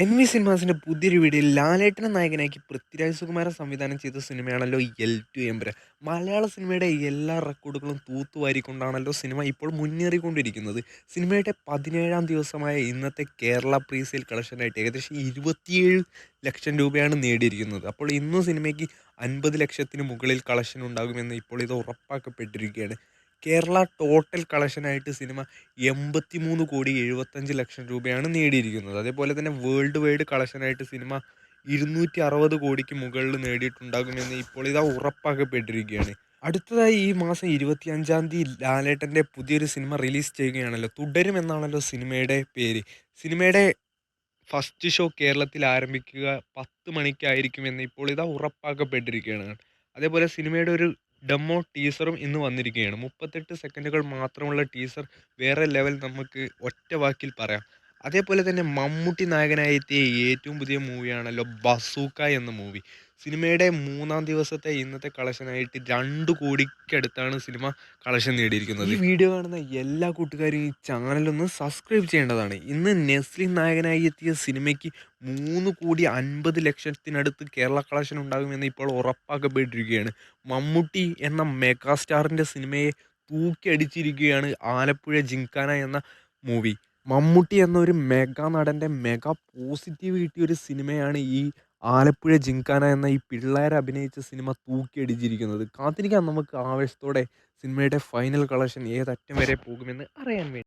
എൻവി സിനിമാസിന്റെ പുതിയൊരു വീഡിയോയിൽ ലാലേട്ടനെ നായകനാക്കി പൃഥ്വിരാജ് സുകുമാരൻ സംവിധാനം ചെയ്ത സിനിമയാണല്ലോ എൽ ടു എമ്പുരാൻ. മലയാള സിനിമയുടെ എല്ലാ റെക്കോർഡുകളും തൂത്തുവാരിക്കൊണ്ടാണല്ലോ സിനിമ ഇപ്പോൾ മുന്നേറിക്കൊണ്ടിരിക്കുന്നത്. സിനിമയുടെ 17-ാം ദിവസമായ ഇന്നത്തെ കേരള പ്രീസെയിൽ കളക്ഷനായിട്ട് ഏകദേശം 27 ലക്ഷം രൂപയാണ് നേടിയിരിക്കുന്നത്. അപ്പോൾ ഇന്നും സിനിമയ്ക്ക് 50 ലക്ഷത്തിന് മുകളിൽ കളക്ഷൻ ഉണ്ടാകുമെന്ന് ഇപ്പോൾ ഇത് ഉറപ്പാക്കപ്പെട്ടിരിക്കുകയാണ്. കേരള ടോട്ടൽ കളക്ഷനായിട്ട് സിനിമ 83,75,00,000 രൂപയാണ് നേടിയിരിക്കുന്നത്. അതേപോലെ തന്നെ വേൾഡ് വൈഡ് കളക്ഷനായിട്ട് സിനിമ 260 കോടിക്ക് മുകളിൽ നേടിയിട്ടുണ്ടാകുമെന്ന് ഇപ്പോൾ ഇതാ ഉറപ്പാക്കപ്പെട്ടിരിക്കുകയാണ്. അടുത്തതായി ഈ മാസം 25-ാം തീയതി ലാലേട്ടൻ്റെ പുതിയൊരു സിനിമ റിലീസ് ചെയ്യുകയാണല്ലോ. തുടരും എന്നാണല്ലോ സിനിമയുടെ പേര്. സിനിമയുടെ ഫസ്റ്റ് ഷോ കേരളത്തിൽ ആരംഭിക്കുക 10 മണിക്കായിരിക്കുമെന്ന് ഇപ്പോൾ ഇതാ ഉറപ്പാക്കപ്പെട്ടിരിക്കുകയാണ്. അതേപോലെ സിനിമയുടെ ഒരു ഡെമോ ടീസറും ഇന്ന് വന്നിരിക്കുകയാണ്. 38 സെക്കൻഡുകൾ മാത്രമുള്ള ടീസർ വേറെ ലെവൽ നമുക്ക് ഒറ്റ വാക്കിൽ പറയാം. അതേപോലെ തന്നെ മമ്മൂട്ടി നായകനായി എത്തിയ ഏറ്റവും പുതിയ മൂവിയാണല്ലോ ബസൂക്ക എന്ന മൂവി. സിനിമയുടെ 3-ാം ദിവസത്തെ ഇന്നത്തെ കളക്ഷനായിട്ട് 2 കോടിക്കടുത്താണ് സിനിമ കളക്ഷൻ നേടിയിരിക്കുന്നത്. ഈ വീഡിയോ കാണുന്ന എല്ലാ കൂട്ടുകാരും ഈ ചാനലൊന്ന് സബ്സ്ക്രൈബ് ചെയ്യേണ്ടതാണ്. ഇന്ന് നെസ്ലിൻ നായകനായി എത്തിയ സിനിമയ്ക്ക് 3,50,00,000-ത്തിനടുത്ത് കേരള കളക്ഷൻ ഉണ്ടാകുമെന്ന് ഇപ്പോൾ ഉറപ്പാക്കപ്പെട്ടിരിക്കുകയാണ്. മമ്മൂട്ടി എന്ന മെഗാസ്റ്റാറിൻ്റെ സിനിമയെ തൂക്കിയടിച്ചിരിക്കുകയാണ് ആലപ്പുഴ ജിംഖാന എന്ന മൂവി. മമ്മൂട്ടി എന്നൊരു മെഗാ നടൻ്റെ മെഗാ പോസിറ്റീവ് കിട്ടിയൊരു സിനിമയാണ് ഈ ആലപ്പുഴ ജിംഖാന എന്ന ഈ പിള്ളേർ അഭിനയിച്ച സിനിമ തൂക്കിയടിച്ചിരിക്കുന്നത്. കാത്തിരിക്കാം നമുക്ക് ആവേശത്തോടെ സിനിമയുടെ ഫൈനൽ കളക്ഷൻ ഏതറ്റം വരെ പോകുമെന്ന് അറിയാൻ വേണ്ടി.